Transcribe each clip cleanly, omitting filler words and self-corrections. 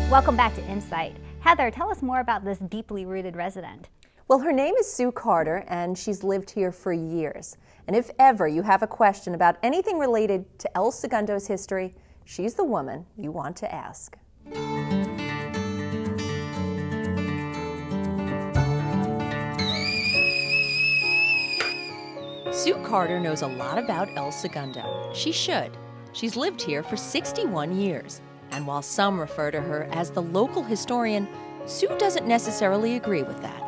Welcome back to Insight. Heather, tell us more about this deeply rooted resident. Well, her name is Sue Carter, and she's lived here for years. And if ever you have a question about anything related to El Segundo's history, she's the woman you want to ask. Sue Carter knows a lot about El Segundo. She should. She's lived here for 61 years. And while some refer to her as the local historian, Sue doesn't necessarily agree with that.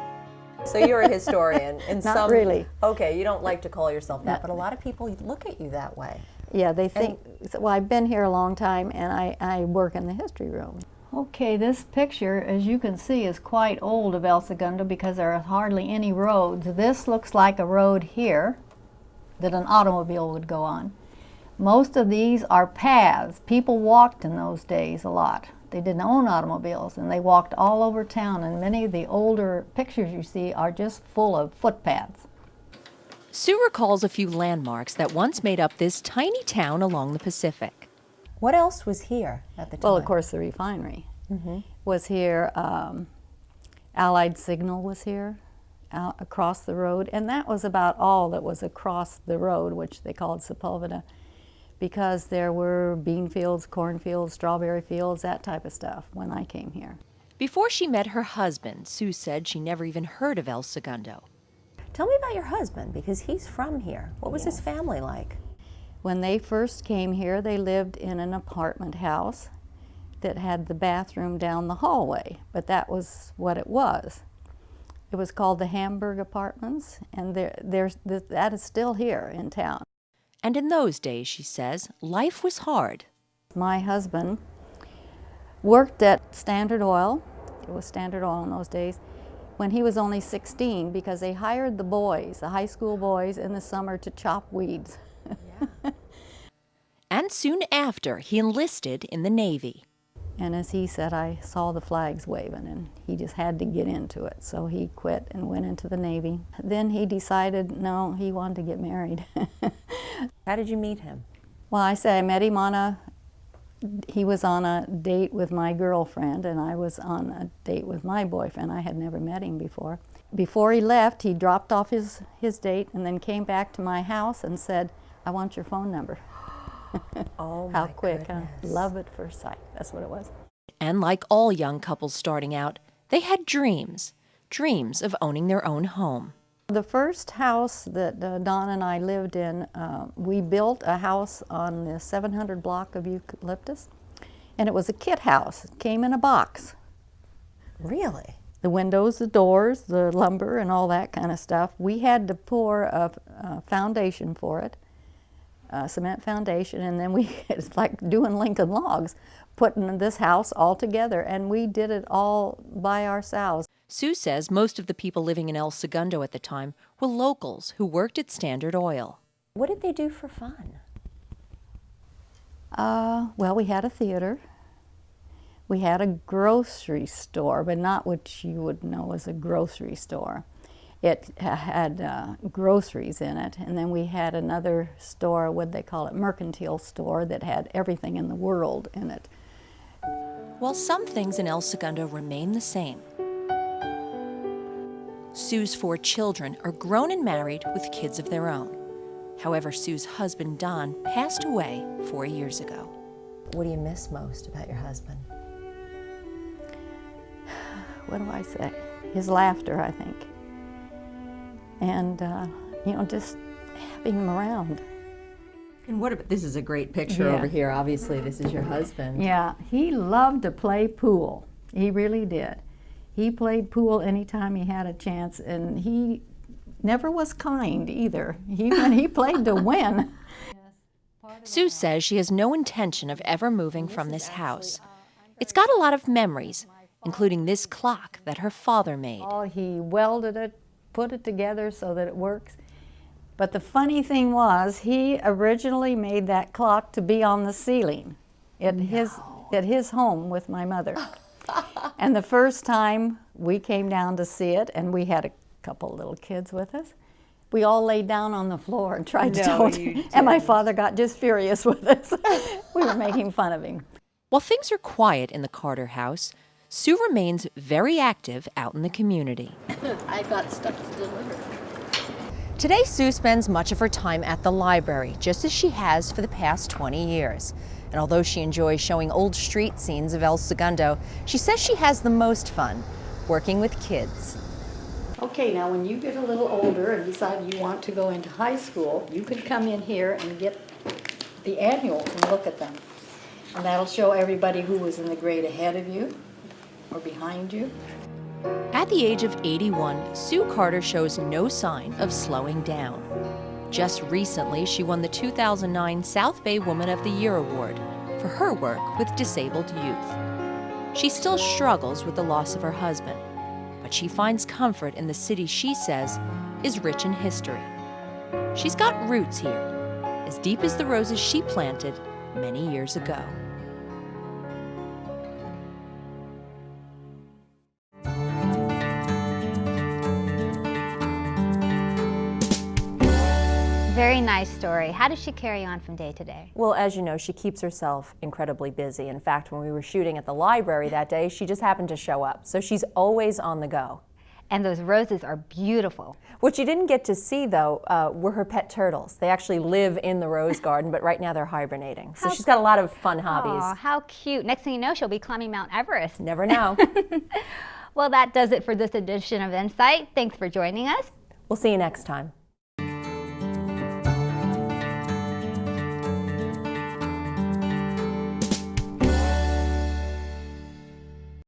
So you're a historian. Not really. Okay, you don't like to call yourself that, but a lot of people look at you that way. Yeah, they think, well, I've been here a long time and I work in the history room. Okay, this picture, as you can see, is quite old of El Segundo because there are hardly any roads. This looks like a road here that an automobile would go on. Most of these are paths. People walked in those days a lot. They didn't own automobiles, and they walked all over town, and many of the older pictures you see are just full of footpaths. Sue recalls a few landmarks that once made up this tiny town along the Pacific. What else was here at the time? Well, of course, the refinery was here. Allied Signal was here, across the road, and that was about all that was across the road, which they called Sepulveda, because there were bean fields, cornfields, strawberry fields, that type of stuff when I came here. Before she met her husband, Sue said she never even heard of El Segundo. Tell me about your husband, because he's from here. What was his family like? When they first came here, they lived in an apartment house that had the bathroom down the hallway, but that was what it was. It was called the Hamburg Apartments, and that is still here in town. And in those days, she says, life was hard. My husband worked at Standard Oil. It was Standard Oil in those days, when he was only 16, because they hired the boys, the high school boys, in the summer to chop weeds. And soon after, he enlisted in the Navy. And as he said, I saw the flags waving, and he just had to get into it. So he quit and went into the Navy. Then he decided, no, he wanted to get married. How did you meet him? Well, I met him he was on a date with my girlfriend, and I was on a date with my boyfriend. I had never met him before. Before he left, he dropped off his date and then came back to my house and said, I want your phone number. Oh, How my quick, huh? goodness. Love at first sight. That's what it was. And like all young couples starting out, they had dreams of owning their own home. The first house that Don and I lived in, we built a house on the 700 block of Eucalyptus, and it was a kit house. It came in a box. Really? The windows, the doors, the lumber, and all that kind of stuff. We had to pour a foundation for it, a cement foundation, and then it's like doing Lincoln Logs, putting this house all together, and we did it all by ourselves. Sue says most of the people living in El Segundo at the time were locals who worked at Standard Oil. What did they do for fun? Well, we had a theater. We had a grocery store, but not what you would know as a grocery store. It had groceries in it, and then we had another store, what they call it, mercantile store, that had everything in the world in it. While some things in El Segundo remain the same, Sue's 4 children are grown and married with kids of their own. However, Sue's husband, Don, passed away 4 years ago. What do you miss most about your husband? What do I say? His laughter, I think. And, just having him around. And this is a great picture over here. Obviously, this is your husband. Yeah, he loved to play pool. He really did. He played pool anytime he had a chance, and he never was kind either. He played to win. Sue says she has no intention of ever moving from this house. It's got a lot of memories, including this clock that her father made. Oh, he welded it, put it together so that it works. But the funny thing was, he originally made that clock to be on the ceiling at his home with my mother. And the first time we came down to see it, and we had a couple little kids with us, we all laid down on the floor and tried to tell it. And my father got just furious with us. We were making fun of him. While things are quiet in the Carter house, Sue remains very active out in the community. I got stuff to deliver. Today, Sue spends much of her time at the library, just as she has for the past 20 years. And although she enjoys showing old street scenes of El Segundo, she says she has the most fun working with kids. Okay, now when you get a little older and decide you want to go into high school, you can come in here and get the annuals and look at them. And that'll show everybody who was in the grade ahead of you or behind you. At the age of 81, Sue Carter shows no sign of slowing down. Just recently, she won the 2009 South Bay Woman of the Year Award for her work with disabled youth. She still struggles with the loss of her husband, but she finds comfort in the city she says is rich in history. She's got roots here, as deep as the roses she planted many years ago. Very nice story. How does she carry on from day to day? Well, as you know, she keeps herself incredibly busy. In fact, when we were shooting at the library that day, she just happened to show up. So she's always on the go. And those roses are beautiful. What you didn't get to see, though, were her pet turtles. They actually live in the rose garden, but right now they're hibernating. So she's got a lot of fun hobbies. Aw, how cute. Next thing you know, she'll be climbing Mount Everest. Never know. Well, that does it for this edition of Insight. Thanks for joining us. We'll see you next time.